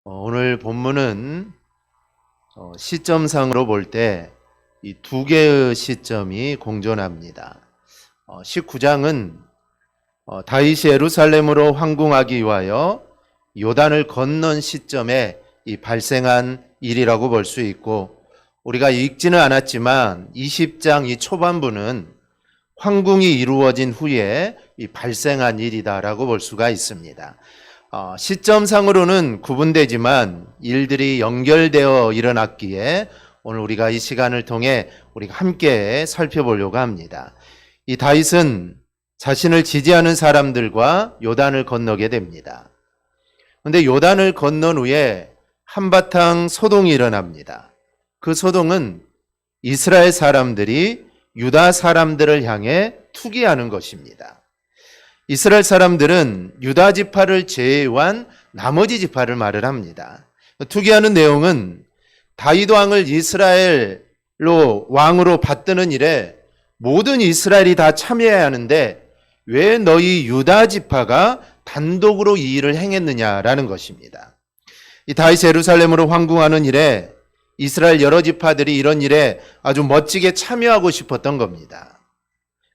오늘 본문은 시점상으로 볼 때 이 두 개의 시점이 공존합니다. 19장은 다윗이 예루살렘으로 황궁하기 위하여 요단을 건넌 시점에 이 발생한 일이라고 볼 수 있고, 우리가 읽지는 않았지만 20장 이 초반부는 황궁이 이루어진 후에 이 발생한 일이다라고 볼 수가 있습니다. 시점상으로는 구분되지만 일들이 연결되어 일어났기에 오늘 우리가 이 시간을 통해 우리가 함께 살펴보려고 합니다. 이 다윗은 자신을 지지하는 사람들과 요단을 건너게 됩니다. 그런데 요단을 건넌 후에 한바탕 소동이 일어납니다. 그 소동은 이스라엘 사람들이 유다 사람들을 향해 투기하는 것입니다. 이스라엘 사람들은 유다 지파를 제외한 나머지 지파를 말을 합니다. 투기하는 내용은 다윗 왕을 이스라엘로 왕으로 받드는 일에 모든 이스라엘이 다 참여해야 하는데 왜 너희 유다 지파가 단독으로 이 일을 행했느냐라는 것입니다. 이 다윗이 예루살렘으로 황궁하는 일에 이스라엘 여러 지파들이 이런 일에 아주 멋지게 참여하고 싶었던 겁니다.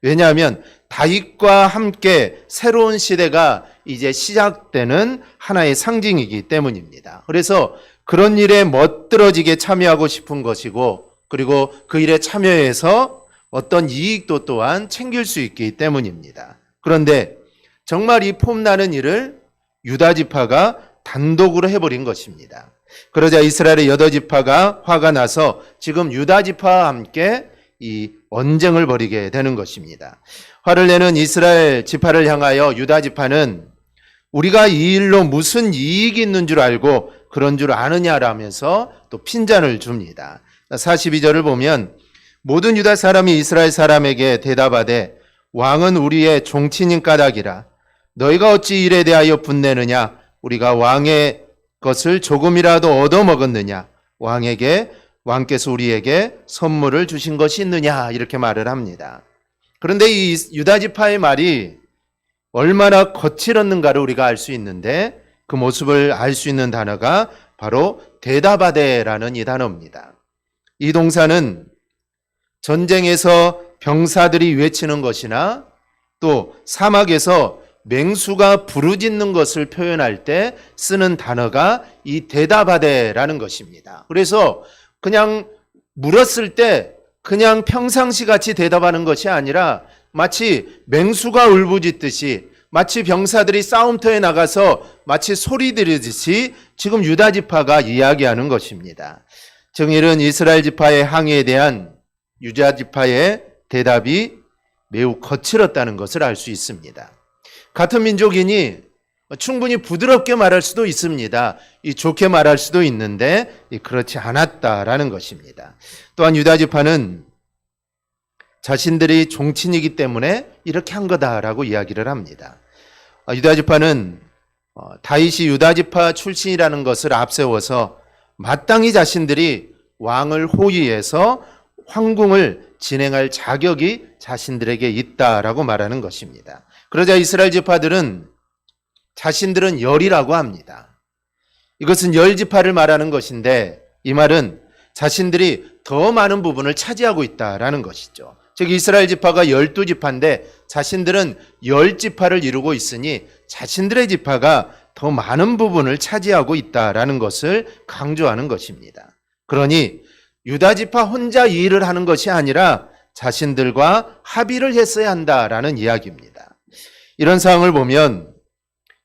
왜냐하면 다윗과 함께 새로운 시대가 이제 시작되는 하나의 상징이기 때문입니다. 그래서 그런 일에 멋들어지게 참여하고 싶은 것이고, 그리고 그 일에 참여해서 어떤 이익도 또한 챙길 수 있기 때문입니다. 그런데 정말 이 폼나는 일을 유다 지파가 단독으로 해버린 것입니다. 그러자 이스라엘의 여덟 지파가 화가 나서 지금 유다 지파와 함께 이 언쟁을 벌이게 되는 것입니다. 화를 내는 이스라엘 지파를 향하여 유다 지파는 우리가 이 일로 무슨 이익이 있는 줄 알고 그런 줄 아느냐라면서 또 핀잔을 줍니다. 42절을 보면 모든 유다 사람이 이스라엘 사람에게 대답하되 왕은 우리의 종친인 까닭이라 너희가 어찌 일에 대하여 분내느냐 우리가 왕의 것을 조금이라도 얻어먹었느냐 왕께서 우리에게 선물을 주신 것이 있느냐 이렇게 말을 합니다. 그런데 이 유다 지파의 말이 얼마나 거칠었는가를 우리가 알 수 있는데 그 모습을 알 수 있는 단어가 바로 대답하되라는 이 단어입니다. 이 동사는 전쟁에서 병사들이 외치는 것이나 또 사막에서 맹수가 부르짖는 것을 표현할 때 쓰는 단어가 이 대답하되라는 것입니다. 그래서 그냥 물었을 때 그냥 평상시 같이 대답하는 것이 아니라 마치 맹수가 울부짖듯이, 마치 병사들이 싸움터에 나가서 마치 소리 지르듯이 지금 유다 지파가 이야기하는 것입니다. 정일은 이스라엘 지파의 항의에 대한 유다 지파의 대답이 매우 거칠었다는 것을 알 수 있습니다. 같은 민족이니 충분히 부드럽게 말할 수도 있습니다. 좋게 말할 수도 있는데 그렇지 않았다라는 것입니다. 또한 유다 지파는 자신들이 종친이기 때문에 이렇게 한 거다라고 이야기를 합니다. 유다 지파는 다윗이 유다 지파 출신이라는 것을 앞세워서 마땅히 자신들이 왕을 호위해서 황궁을 진행할 자격이 자신들에게 있다라고 말하는 것입니다. 그러자 이스라엘 지파들은 자신들은 열이라고 합니다. 이것은 열 지파를 말하는 것인데 이 말은 자신들이 더 많은 부분을 차지하고 있다라는 것이죠. 즉 이스라엘 지파가 12지파인데 자신들은 10지파를 이루고 있으니 자신들의 지파가 더 많은 부분을 차지하고 있다라는 것을 강조하는 것입니다. 그러니 유다 지파 혼자 이 일을 하는 것이 아니라 자신들과 합의를 했어야 한다라는 이야기입니다. 이런 상황을 보면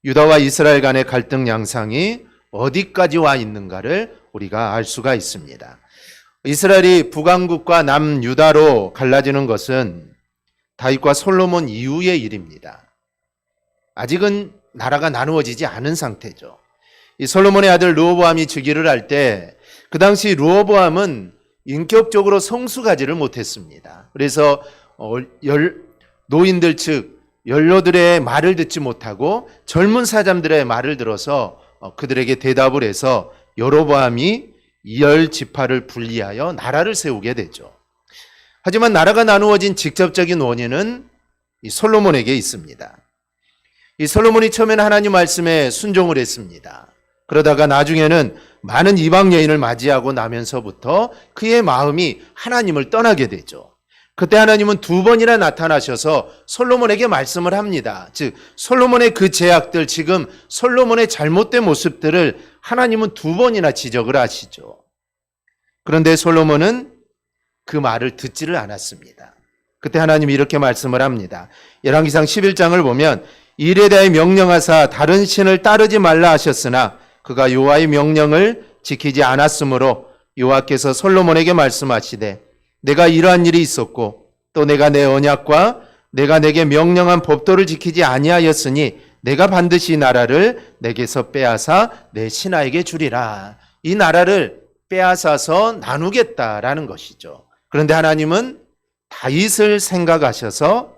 유다와 이스라엘 간의 갈등 양상이 어디까지 와 있는가를 우리가 알 수가 있습니다. 이스라엘이 북왕국과 남유다로 갈라지는 것은 다윗과 솔로몬 이후의 일입니다. 아직은 나라가 나누어지지 않은 상태죠. 이 솔로몬의 아들 르호보암이 즉위를 할 때 그 당시 르호보암은 인격적으로 성숙하지를 못했습니다. 그래서 노인들 즉 연로들의 말을 듣지 못하고 젊은 사람들의 말을 들어서 그들에게 대답을 해서 여로보암이 10지파를 분리하여 나라를 세우게 되죠. 하지만 나라가 나누어진 직접적인 원인은 이 솔로몬에게 있습니다. 이 솔로몬이 처음에는 하나님 말씀에 순종을 했습니다. 그러다가 나중에는 많은 이방 여인을 맞이하고 나면서부터 그의 마음이 하나님을 떠나게 되죠. 그때 하나님은 두 번이나 나타나셔서 솔로몬에게 말씀을 합니다. 즉 솔로몬의 그 죄악들, 지금 솔로몬의 잘못된 모습들을 하나님은 두 번이나 지적을 하시죠. 그런데 솔로몬은 그 말을 듣지를 않았습니다. 그때 하나님이 이렇게 말씀을 합니다. 열왕기상 11장을 보면 일에 대해 명령하사 다른 신을 따르지 말라 하셨으나 그가 여호와의 명령을 지키지 않았으므로 여호와께서 솔로몬에게 말씀하시되 내가 이러한 일이 있었고 또 내가 내 언약과 내가 내게 명령한 법도를 지키지 아니하였으니 내가 반드시 이 나라를 내게서 빼앗아 내 신하에게 주리라. 이 나라를 빼앗아서 나누겠다라는 것이죠. 그런데 하나님은 다윗을 생각하셔서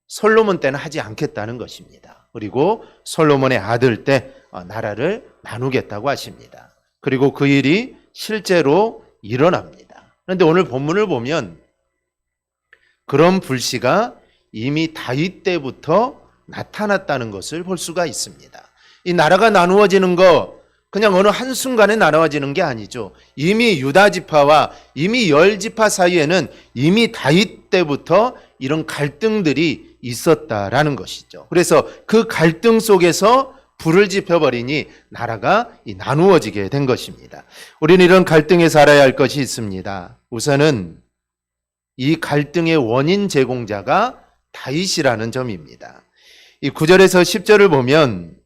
솔로몬 때는 하지 않겠다는 것입니다. 그리고 솔로몬의 아들 때 나라를 나누겠다고 하십니다. 그리고 그 일이 실제로 일어납니다. 그런데 오늘 본문을 보면 그런 불씨가 이미 다윗 때부터 나타났다는 것을 볼 수가 있습니다. 이 나라가 나누어지는 거 그냥 어느 한순간에 나누어지는 게 아니죠. 이미 유다 지파와 이미 열 지파 사이에는 이미 다윗 때부터 이런 갈등들이 있었다라는 것이죠. 그래서 그 갈등 속에서 불을 지펴버리니 나라가 나누어지게 된 것입니다. 우리는 이런 갈등에 살아야 할 것이 있습니다. 우선은 이 갈등의 원인 제공자가 다윗이라는 점입니다. 이 9절에서 10절을 보면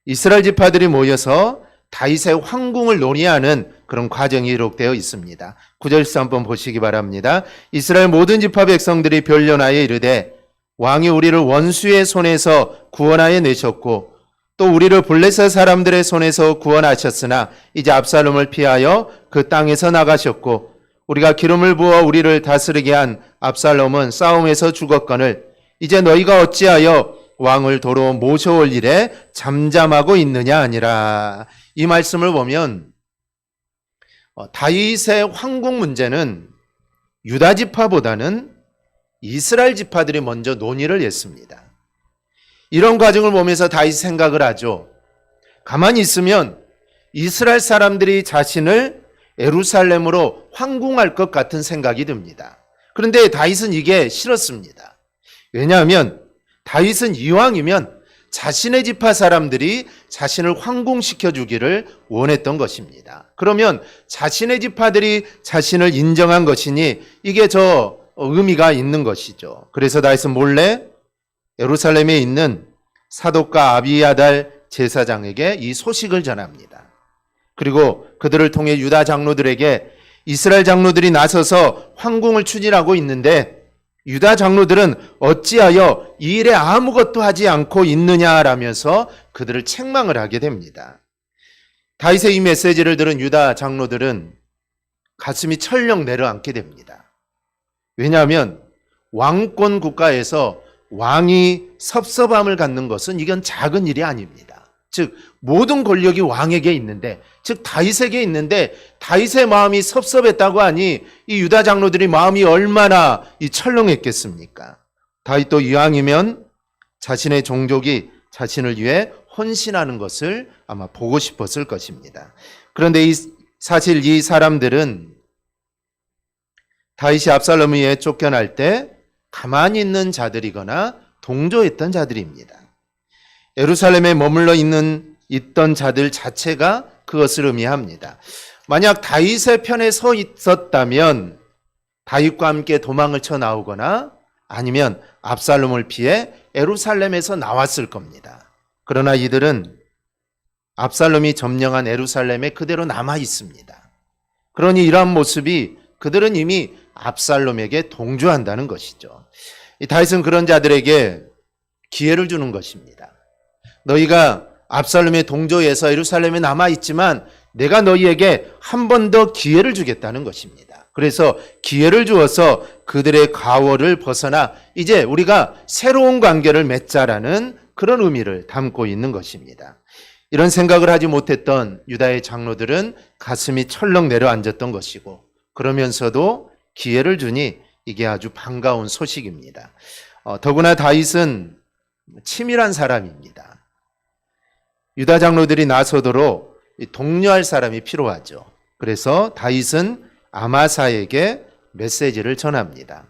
이스라엘 지파들이 모여서 다윗의 황궁을 논의하는 그런 과정이 기록되어 있습니다. 9절에서 한번 보시기 바랍니다. 이스라엘 모든 지파 백성들이 변론하여 이르되 왕이 우리를 원수의 손에서 구원하여 내셨고 또 우리를 블레셋 사람들의 손에서 구원하셨으나 이제 압살롬을 피하여 그 땅에서 나가셨고 우리가 기름을 부어 우리를 다스리게 한 압살롬은 싸움에서 죽었거늘 이제 너희가 어찌하여 왕을 도로 모셔올 일에 잠잠하고 있느냐 아니라. 이 말씀을 보면 다윗의 황궁 문제는 유다 지파보다는 이스라엘 지파들이 먼저 논의를 했습니다. 이런 과정을 보면서 다윗이 생각을 하죠. 가만히 있으면 이스라엘 사람들이 자신을 예루살렘으로 황궁할 것 같은 생각이 듭니다. 그런데 다윗은 이게 싫었습니다. 왜냐하면 다윗은 이왕이면 자신의 지파 사람들이 자신을 황궁시켜 주기를 원했던 것입니다. 그러면 자신의 지파들이 자신을 인정한 것이니 이게 저 의미가 있는 것이죠. 그래서 다윗은 몰래 예루살렘에 있는 사독과 아비아달 제사장에게 이 소식을 전합니다. 그리고 그들을 통해 유다 장로들에게 이스라엘 장로들이 나서서 황궁을 추진하고 있는데 유다 장로들은 어찌하여 이 일에 아무것도 하지 않고 있느냐라면서 그들을 책망을 하게 됩니다. 다윗의 이 메시지를 들은 유다 장로들은 가슴이 철렁 내려앉게 됩니다. 왜냐하면 왕권 국가에서 왕이 섭섭함을 갖는 것은 이건 작은 일이 아닙니다. 즉 모든 권력이 왕에게 있는데, 즉 다윗에게 있는데 다윗의 마음이 섭섭했다고 하니 이 유다 장로들이 마음이 얼마나 철렁했겠습니까? 다윗도 이왕이면 자신의 종족이 자신을 위해 헌신하는 것을 아마 보고 싶었을 것입니다. 그런데 사실 이 사람들은 다윗이 압살롬에 의해 쫓겨날 때 가만히 있는 자들이거나 동조했던 자들입니다. 예루살렘에 머물러 있던 자들 자체가 그것을 의미합니다. 만약 다윗의 편에 서 있었다면 다윗과 함께 도망을 쳐 나오거나 아니면 압살롬을 피해 예루살렘에서 나왔을 겁니다. 그러나 이들은 압살롬이 점령한 예루살렘에 그대로 남아 있습니다. 그러니 이러한 모습이 그들은 이미 압살롬에게 동조한다는 것이죠. 이 다윗은 그런 자들에게 기회를 주는 것입니다. 너희가 압살롬의 동조에서 예루살렘에 남아있지만 내가 너희에게 한 번 더 기회를 주겠다는 것입니다. 그래서 기회를 주어서 그들의 가월을 벗어나 이제 우리가 새로운 관계를 맺자라는 그런 의미를 담고 있는 것입니다. 이런 생각을 하지 못했던 유다의 장로들은 가슴이 철렁 내려앉았던 것이고, 그러면서도 기회를 주니 이게 아주 반가운 소식입니다. 더구나 다윗은 치밀한 사람입니다. 유다 장로들이 나서도록 독려할 사람이 필요하죠. 그래서 다윗은 아마사에게 메시지를 전합니다.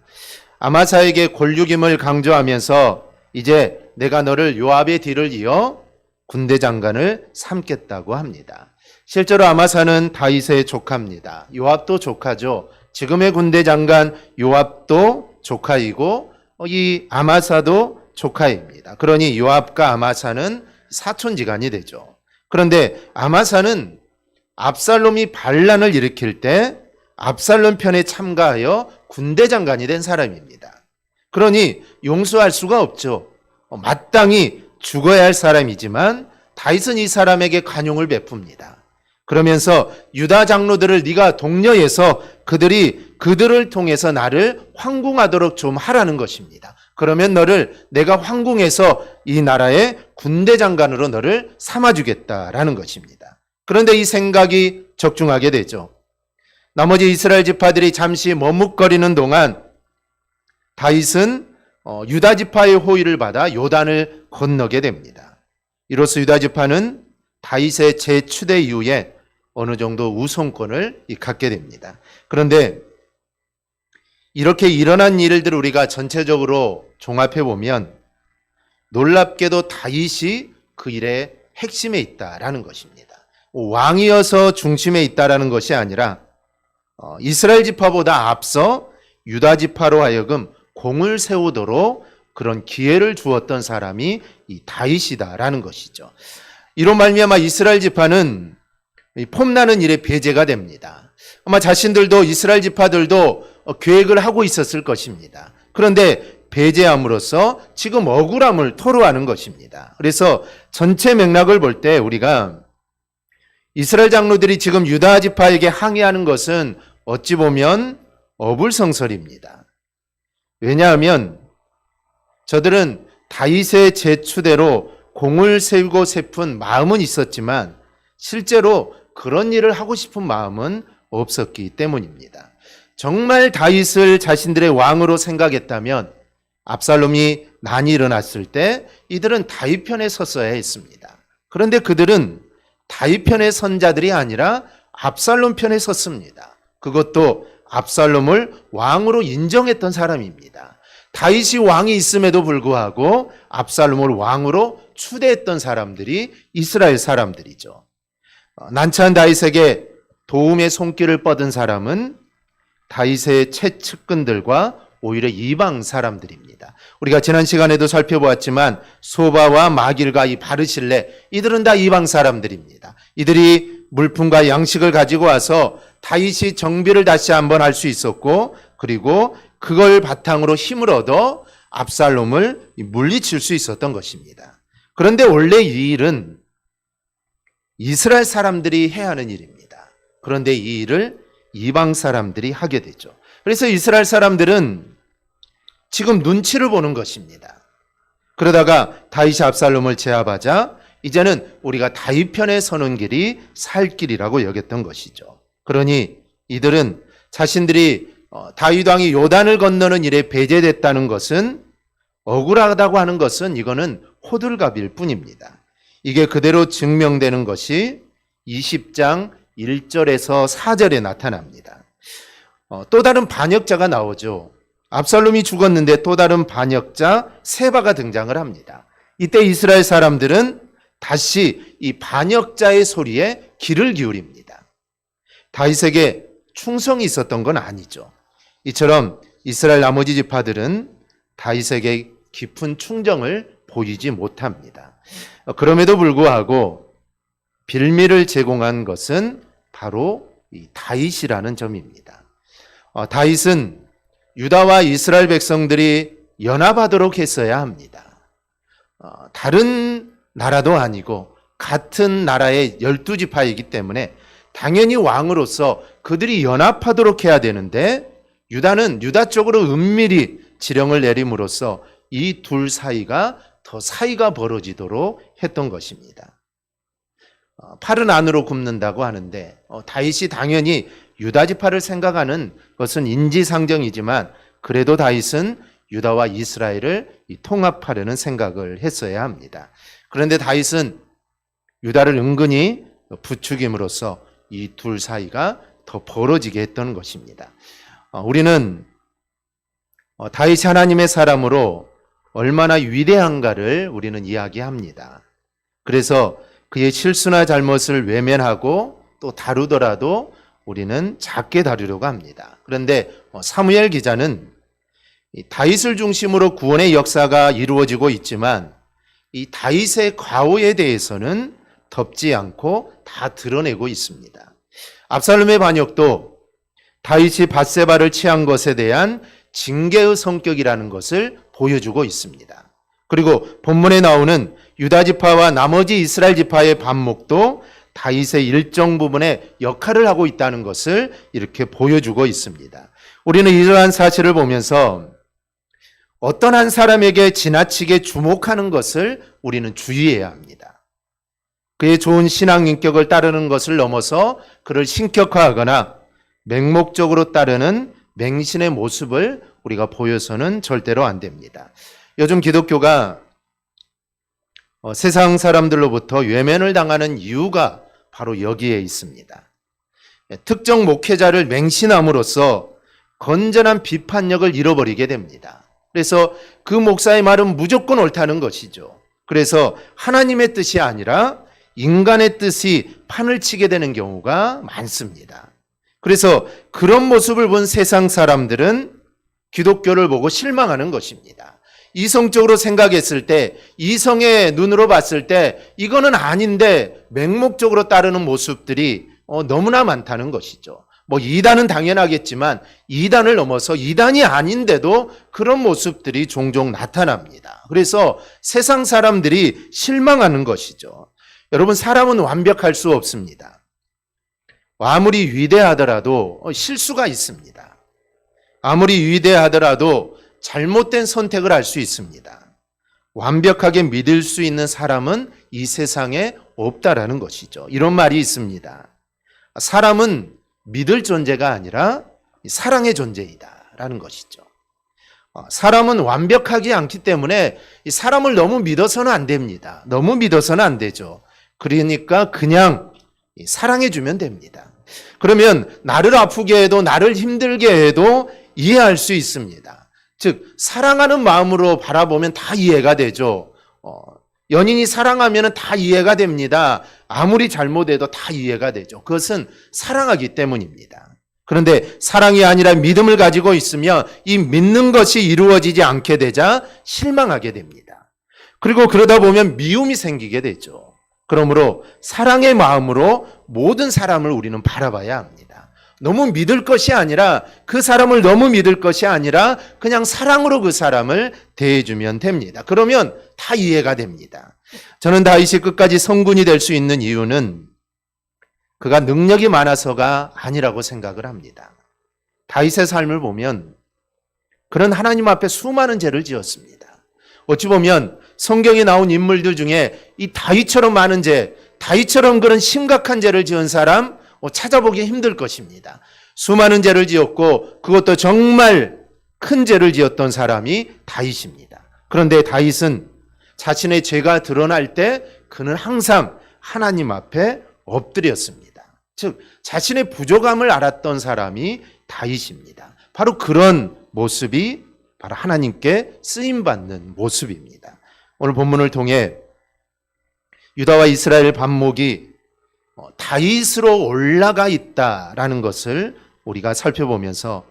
아마사에게 권력임을 강조하면서 이제 내가 너를 요압의 뒤를 이어 군대 장관을 삼겠다고 합니다. 실제로 아마사는 다윗의 조카입니다. 요압도 조카죠. 지금의 군대 장관 요압도 조카이고 이 아마사도 조카입니다. 그러니 요압과 아마사는 사촌지간이 되죠. 그런데 아마사는 압살롬이 반란을 일으킬 때 압살롬 편에 참가하여 군대 장관이 된 사람입니다. 그러니 용서할 수가 없죠. 마땅히 죽어야 할 사람이지만 다윗은 이 사람에게 관용을 베풉니다. 그러면서 유다 장로들을 네가 독려해서 그들을 통해서 나를 황궁하도록 좀 하라는 것입니다. 그러면 내가 황궁해서 이 나라의 군대 장관으로 너를 삼아주겠다라는 것입니다. 그런데 이 생각이 적중하게 되죠. 나머지 이스라엘 지파들이 잠시 머뭇거리는 동안 다윗은 유다 지파의 호의를 받아 요단을 건너게 됩니다. 이로써 유다 지파는 다윗의 재추대 이후에 어느 정도 우선권을 갖게 됩니다. 그런데 이렇게 일어난 일들을 우리가 전체적으로 종합해 보면 놀랍게도 다윗이 그 일의 핵심에 있다라는 것입니다. 왕이어서 중심에 있다라는 것이 아니라 이스라엘 지파보다 앞서 유다 지파로 하여금 공을 세우도록 그런 기회를 주었던 사람이 이 다윗이다라는 것이죠. 이로 말미암아 이스라엘 지파는 폼나는 일에 배제가 됩니다. 아마 자신들도 이스라엘 지파들도 계획을 하고 있었을 것입니다. 그런데 배제함으로써 지금 억울함을 토로하는 것입니다. 그래서 전체 맥락을 볼 때 우리가 이스라엘 장로들이 지금 유다 지파에게 항의하는 것은 어찌 보면 어불성설입니다. 왜냐하면 저들은 다윗의 제추대로 공을 세우고 싶은 마음은 있었지만 실제로 그런 일을 하고 싶은 마음은 없었기 때문입니다. 정말 다윗을 자신들의 왕으로 생각했다면 압살롬이 난이 일어났을 때 이들은 다윗 편에 섰어야 했습니다. 그런데 그들은 다윗 편의 선자들이 아니라 압살롬 편에 섰습니다. 그것도 압살롬을 왕으로 인정했던 사람입니다. 다윗이 왕이 있음에도 불구하고 압살롬을 왕으로 추대했던 사람들이 이스라엘 사람들이죠. 난처한 다윗에게 도움의 손길을 뻗은 사람은 다윗의 최측근들과 오히려 이방 사람들입니다. 우리가 지난 시간에도 살펴보았지만 소바와 마길과 이 바르실레 이들은 다 이방 사람들입니다. 이들이 물품과 양식을 가지고 와서 다윗이 정비를 다시 한번 할 수 있었고 그리고 그걸 바탕으로 힘을 얻어 압살롬을 물리칠 수 있었던 것입니다. 그런데 원래 이 일은 이스라엘 사람들이 해야 하는 일입니다. 그런데 이 일을 이방 사람들이 하게 되죠. 그래서 이스라엘 사람들은 지금 눈치를 보는 것입니다. 그러다가 다윗이 압살롬을 제압하자 이제는 우리가 다윗 편에 서는 길이 살 길이라고 여겼던 것이죠. 그러니 이들은 자신들이 다윗 왕이 요단을 건너는 일에 배제됐다는 것은 억울하다고 하는 것은 이거는 호들갑일 뿐입니다. 이게 그대로 증명되는 것이 20장 1절에서 4절에 나타납니다. 또 다른 반역자가 나오죠. 압살롬이 죽었는데 또 다른 반역자 세바가 등장을 합니다. 이때 이스라엘 사람들은 다시 이 반역자의 소리에 귀를 기울입니다. 다윗에게 충성이 있었던 건 아니죠. 이처럼 이스라엘 나머지 지파들은 다윗에게 깊은 충정을 보이지 못합니다. 그럼에도 불구하고 빌미를 제공한 것은 바로 이 다윗이라는 점입니다. 다윗은 유다와 이스라엘 백성들이 연합하도록 했어야 합니다. 다른 나라도 아니고 같은 나라의 12지파이기 때문에 당연히 왕으로서 그들이 연합하도록 해야 되는데 유다는 유다 쪽으로 은밀히 지령을 내림으로써 이 둘 사이가 더 사이가 벌어지도록 했던 것입니다. 팔은 안으로 굽는다고 하는데 다윗이 당연히 유다 지파를 생각하는 것은 인지상정이지만 그래도 다윗은 유다와 이스라엘을 통합하려는 생각을 했어야 합니다. 그런데 다윗은 유다를 은근히 부추김으로써 이 둘 사이가 더 벌어지게 했던 것입니다. 우리는 다윗이 하나님의 사람으로 얼마나 위대한가를 우리는 이야기합니다. 그래서 그의 실수나 잘못을 외면하고 또 다루더라도 우리는 작게 다루려고 합니다. 그런데 사무엘 기자는 이 다윗을 중심으로 구원의 역사가 이루어지고 있지만 이 다윗의 과오에 대해서는 덮지 않고 다 드러내고 있습니다. 압살롬의 반역도 다윗이 밧세바를 취한 것에 대한 징계의 성격이라는 것을 보여주고 있습니다. 그리고 본문에 나오는 유다 지파와 나머지 이스라엘 지파의 반목도 다윗의 일정 부분의 역할을 하고 있다는 것을 이렇게 보여주고 있습니다. 우리는 이러한 사실을 보면서 어떤 한 사람에게 지나치게 주목하는 것을 우리는 주의해야 합니다. 그의 좋은 신앙 인격을 따르는 것을 넘어서 그를 신격화하거나 맹목적으로 따르는 맹신의 모습을 우리가 보여서는 절대로 안 됩니다. 요즘 기독교가 세상 사람들로부터 외면을 당하는 이유가 바로 여기에 있습니다. 특정 목회자를 맹신함으로써 건전한 비판력을 잃어버리게 됩니다. 그래서 그 목사의 말은 무조건 옳다는 것이죠. 그래서 하나님의 뜻이 아니라 인간의 뜻이 판을 치게 되는 경우가 많습니다. 그래서 그런 모습을 본 세상 사람들은 기독교를 보고 실망하는 것입니다. 이성적으로 생각했을 때, 이성의 눈으로 봤을 때 이거는 아닌데 맹목적으로 따르는 모습들이 너무나 많다는 것이죠. 이단은 당연하겠지만 이단을 넘어서 이단이 아닌데도 그런 모습들이 종종 나타납니다. 그래서 세상 사람들이 실망하는 것이죠. 여러분, 사람은 완벽할 수 없습니다. 아무리 위대하더라도 실수가 있습니다. 아무리 위대하더라도 잘못된 선택을 할 수 있습니다. 완벽하게 믿을 수 있는 사람은 이 세상에 없다라는 것이죠. 이런 말이 있습니다. 사람은 믿을 존재가 아니라 사랑의 존재이다라는 것이죠. 사람은 완벽하지 않기 때문에 이 사람을 너무 믿어서는 안 됩니다. 너무 믿어서는 안 되죠. 그러니까 그냥 사랑해주면 됩니다. 그러면 나를 아프게 해도 나를 힘들게 해도 이해할 수 있습니다. 즉 사랑하는 마음으로 바라보면 다 이해가 되죠. 연인이 사랑하면 다 이해가 됩니다. 아무리 잘못해도 다 이해가 되죠. 그것은 사랑하기 때문입니다. 그런데 사랑이 아니라 믿음을 가지고 있으면 이 믿는 것이 이루어지지 않게 되자 실망하게 됩니다. 그리고 그러다 보면 미움이 생기게 되죠. 그러므로 사랑의 마음으로 모든 사람을 우리는 바라봐야 합니다. 너무 믿을 것이 아니라, 그 사람을 너무 믿을 것이 아니라 그냥 사랑으로 그 사람을 대해주면 됩니다. 그러면 다 이해가 됩니다. 저는 다윗이 끝까지 성군이 될 수 있는 이유는 그가 능력이 많아서가 아니라고 생각을 합니다. 다윗의 삶을 보면 그는 하나님 앞에 수많은 죄를 지었습니다. 어찌 보면 성경에 나온 인물들 중에 이 다윗처럼 많은 죄, 다윗처럼 그런 심각한 죄를 지은 사람 찾아보기 힘들 것입니다. 수많은 죄를 지었고 그것도 정말 큰 죄를 지었던 사람이 다윗입니다. 그런데 다윗은 자신의 죄가 드러날 때 그는 항상 하나님 앞에 엎드렸습니다. 즉 자신의 부족함을 알았던 사람이 다윗입니다. 바로 그런 모습이 바로 하나님께 쓰임받는 모습입니다. 오늘 본문을 통해 유다와 이스라엘 반목이 다윗으로 올라가 있다라는 것을 우리가 살펴보면서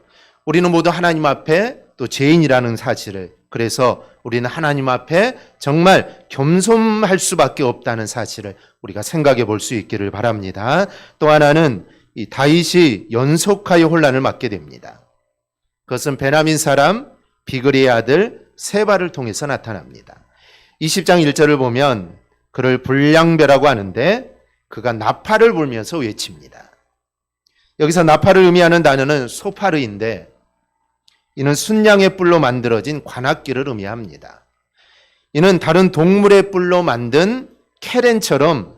우리는 모두 하나님 앞에 또 죄인이라는 사실을, 그래서 우리는 하나님 앞에 정말 겸손할 수밖에 없다는 사실을 우리가 생각해 볼 수 있기를 바랍니다. 또 하나는 이 다윗이 연속하여 혼란을 맞게 됩니다. 그것은 베냐민 사람 비그리의 아들 세바를 통해서 나타납니다. 20장 1절을 보면 그를 불량배라고 하는데 그가 나팔을 불면서 외칩니다. 여기서 나팔을 의미하는 단어는 소파르인데 이는 순양의 뿔로 만들어진 관악기를 의미합니다. 이는 다른 동물의 뿔로 만든 케렌처럼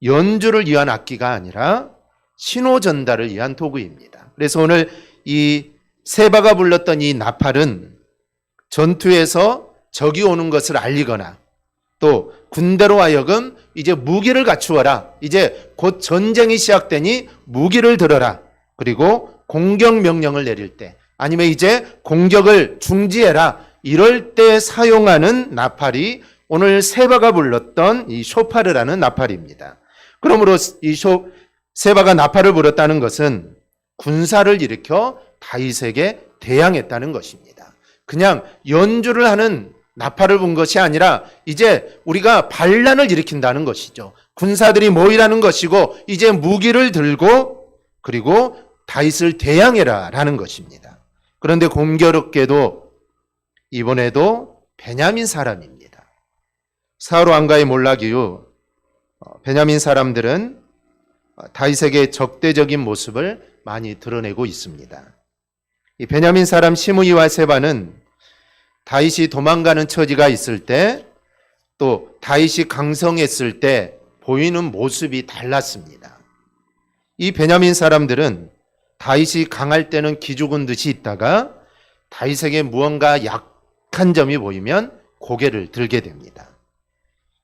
연주를 위한 악기가 아니라 신호 전달을 위한 도구입니다. 그래서 오늘 이 세바가 불렀던 이 나팔은 전투에서 적이 오는 것을 알리거나 또 군대로 하여금 이제 무기를 갖추어라. 이제 곧 전쟁이 시작되니 무기를 들어라. 그리고 공격 명령을 내릴 때 아니면 이제 공격을 중지해라. 이럴 때 사용하는 나팔이 오늘 세바가 불렀던 이 쇼파르라는 나팔입니다. 그러므로 이 세바가 나팔을 불었다는 것은 군사를 일으켜 다윗에게 대항했다는 것입니다. 그냥 연주를 하는 나팔을 분 것이 아니라 이제 우리가 반란을 일으킨다는 것이죠. 군사들이 모이라는 것이고 이제 무기를 들고 그리고 다윗을 대항해라 라는 것입니다. 그런데 공교롭게도 이번에도 베냐민 사람입니다. 사울 왕가의 몰락 이후 베냐민 사람들은 다윗에게 적대적인 모습을 많이 드러내고 있습니다. 이 베냐민 사람 시므이와 세바는 다윗이 도망가는 처지가 있을 때 또 다윗이 강성했을 때 보이는 모습이 달랐습니다. 이 베냐민 사람들은 다윗이 강할 때는 기죽은 듯이 있다가 다윗에게 무언가 약한 점이 보이면 고개를 들게 됩니다.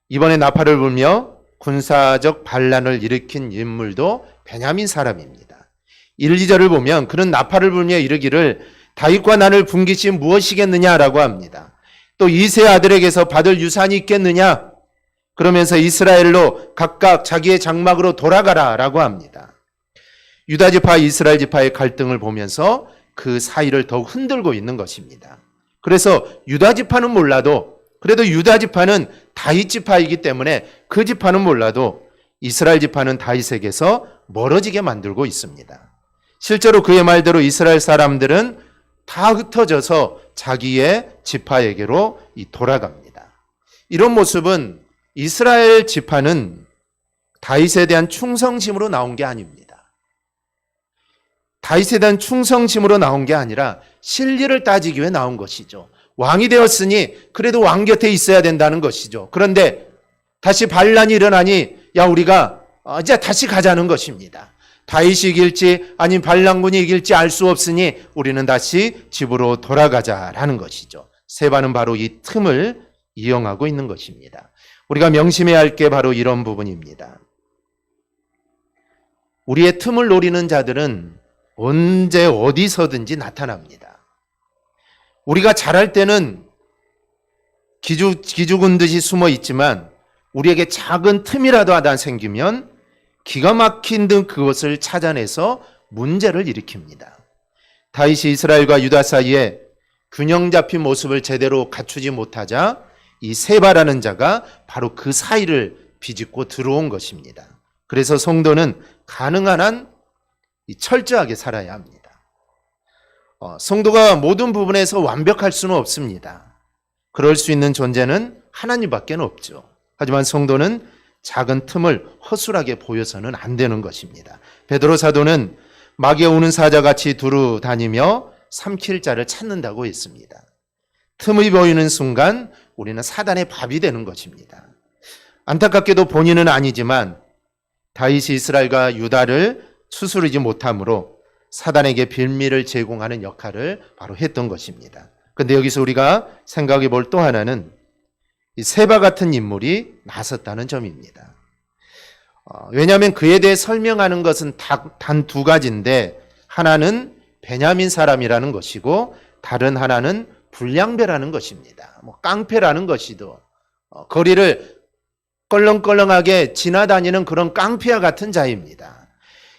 이번에 나팔을 불며 군사적 반란을 일으킨 인물도 베냐민 사람입니다. 1, 2절을 보면 그는 나팔을 불며 이르기를 다윗과 나를 분기시 무엇이겠느냐라고 합니다. 또 이세 아들에게서 받을 유산이 있겠느냐? 그러면서 이스라엘로 각각 자기의 장막으로 돌아가라라고 합니다. 유다 지파, 이스라엘 지파의 갈등을 보면서 그 사이를 더욱 흔들고 있는 것입니다. 그래서 유다 지파는 몰라도 그래도 유다 지파는 다윗 지파이기 때문에 그 지파는 몰라도 이스라엘 지파는 다윗에게서 멀어지게 만들고 있습니다. 실제로 그의 말대로 이스라엘 사람들은 다 흩어져서 자기의 지파에게로 돌아갑니다. 이런 모습은 이스라엘 지파는 다윗에 대한 충성심으로 나온 게 아닙니다. 다윗에 대한 충성심으로 나온 게 아니라 실리를 따지기 위해 나온 것이죠. 왕이 되었으니 그래도 왕 곁에 있어야 된다는 것이죠. 그런데 다시 반란이 일어나니 야 우리가 이제 다시 가자는 것입니다. 다윗이 이길지 아니면 반란군이 이길지 알 수 없으니 우리는 다시 집으로 돌아가자라는 것이죠. 세바는 바로 이 틈을 이용하고 있는 것입니다. 우리가 명심해야 할 게 바로 이런 부분입니다. 우리의 틈을 노리는 자들은 언제 어디서든지 나타납니다. 우리가 잘할 때는 기죽은 듯이 숨어 있지만 우리에게 작은 틈이라도 하나 생기면 기가 막힌 듯 그것을 찾아내서 문제를 일으킵니다. 다윗이 이스라엘과 유다 사이에 균형 잡힌 모습을 제대로 갖추지 못하자 이 세바라는 자가 바로 그 사이를 비집고 들어온 것입니다. 그래서 성도는 가능한 한 철저하게 살아야 합니다. 성도가 모든 부분에서 완벽할 수는 없습니다. 그럴 수 있는 존재는 하나님밖에 없죠. 하지만 성도는 작은 틈을 허술하게 보여서는 안 되는 것입니다. 베드로 사도는 막에 오는 사자같이 두루 다니며 삼킬 자를 찾는다고 했습니다. 틈이 보이는 순간 우리는 사단의 밥이 되는 것입니다. 안타깝게도 본인은 아니지만 다윗이 이스라엘과 유다를 추스르지 못함으로 사단에게 빌미를 제공하는 역할을 바로 했던 것입니다. 그런데 여기서 우리가 생각해 볼 또 하나는 이 세바 같은 인물이 나섰다는 점입니다. 왜냐하면 그에 대해 설명하는 것은 단 두 가지인데 하나는 베냐민 사람이라는 것이고 다른 하나는 불량배라는 것입니다. 깡패라는 것이도 거리를 껄렁껄렁하게 지나다니는 그런 깡패와 같은 자입니다.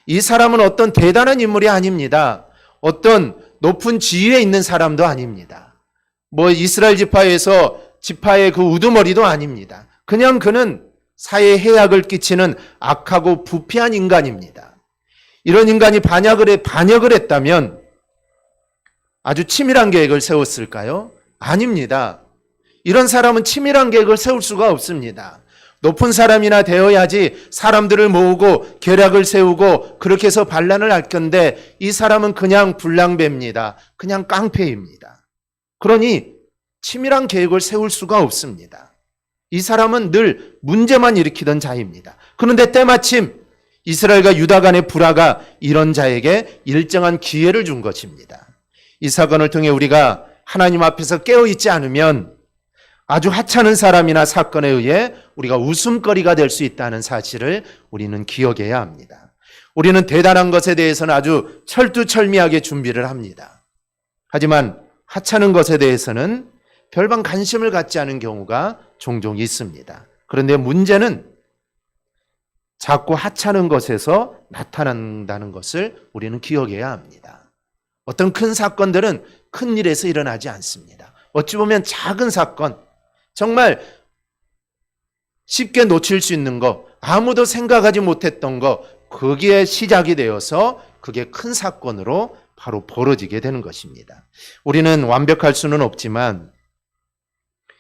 이 사람은 어떤 대단한 인물이 아닙니다. 어떤 높은 지위에 있는 사람도 아닙니다. 이스라엘 지파의 그 우두머리도 아닙니다. 그냥 그는 사회에 해악을 끼치는 악하고 부패한 인간입니다. 이런 인간이 반역을 했다면 아주 치밀한 계획을 세웠을까요? 아닙니다. 이런 사람은 치밀한 계획을 세울 수가 없습니다. 높은 사람이나 되어야지 사람들을 모으고 계략을 세우고 그렇게 해서 반란을 할 건데 이 사람은 그냥 불량배입니다. 그냥 깡패입니다. 그러니 치밀한 계획을 세울 수가 없습니다. 이 사람은 늘 문제만 일으키던 자입니다. 그런데 때마침 이스라엘과 유다 간의 불화가 이런 자에게 일정한 기회를 준 것입니다. 이 사건을 통해 우리가 하나님 앞에서 깨어있지 않으면 아주 하찮은 사람이나 사건에 의해 우리가 웃음거리가 될 수 있다는 사실을 우리는 기억해야 합니다. 우리는 대단한 것에 대해서는 아주 철두철미하게 준비를 합니다. 하지만 하찮은 것에 대해서는 별반 관심을 갖지 않은 경우가 종종 있습니다. 그런데 문제는 자꾸 하찮은 것에서 나타난다는 것을 우리는 기억해야 합니다. 어떤 큰 사건들은 큰 일에서 일어나지 않습니다. 어찌 보면 작은 사건, 정말 쉽게 놓칠 수 있는 거, 아무도 생각하지 못했던 거, 거기에 시작이 되어서 그게 큰 사건으로 바로 벌어지게 되는 것입니다. 우리는 완벽할 수는 없지만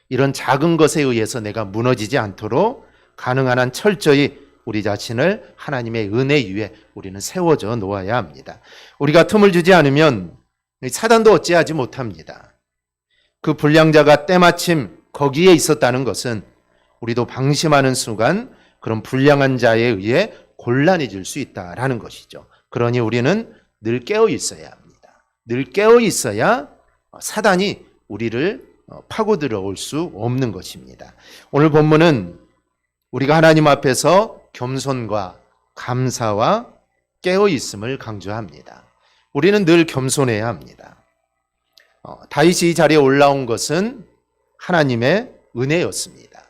이런 작은 것에 의해서 내가 무너지지 않도록 가능한 한 철저히 우리 자신을 하나님의 은혜 위에 우리는 세워져 놓아야 합니다. 우리가 틈을 주지 않으면 사단도 어찌하지 못합니다. 그 불량자가 때마침 거기에 있었다는 것은 우리도 방심하는 순간 그런 불량한 자에 의해 곤란해질 수 있다라는 것이죠. 그러니 우리는 늘 깨어 있어야 합니다. 늘 깨어 있어야 사단이 우리를 파고 들어올 수 없는 것입니다. 오늘 본문은 우리가 하나님 앞에서 겸손과 감사와 깨어 있음을 강조합니다. 우리는 늘 겸손해야 합니다. 다윗이 이 자리에 올라온 것은 하나님의 은혜였습니다.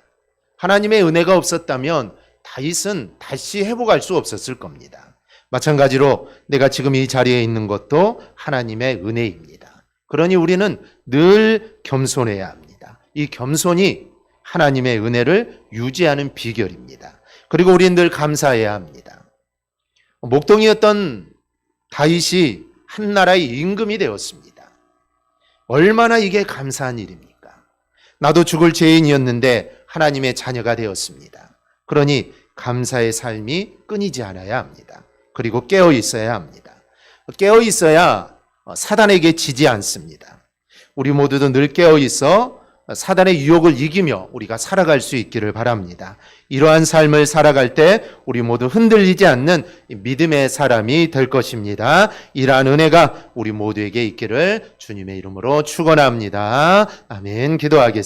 하나님의 은혜가 없었다면 다윗은 다시 회복할 수 없었을 겁니다. 마찬가지로 내가 지금 이 자리에 있는 것도 하나님의 은혜입니다. 그러니 우리는 늘 겸손해야 합니다. 이 겸손이 하나님의 은혜를 유지하는 비결입니다. 그리고 우리는 늘 감사해야 합니다. 목동이었던 다윗이 한 나라의 임금이 되었습니다. 얼마나 이게 감사한 일입니까? 나도 죽을 죄인이었는데 하나님의 자녀가 되었습니다. 그러니 감사의 삶이 끊이지 않아야 합니다. 그리고 깨어 있어야 합니다. 깨어 있어야 사단에게 지지 않습니다. 우리 모두도 늘 깨어 있어 사단의 유혹을 이기며 우리가 살아갈 수 있기를 바랍니다. 이러한 삶을 살아갈 때 우리 모두 흔들리지 않는 믿음의 사람이 될 것입니다. 이러한 은혜가 우리 모두에게 있기를 주님의 이름으로 축원합니다. 아멘. 기도하겠습니다.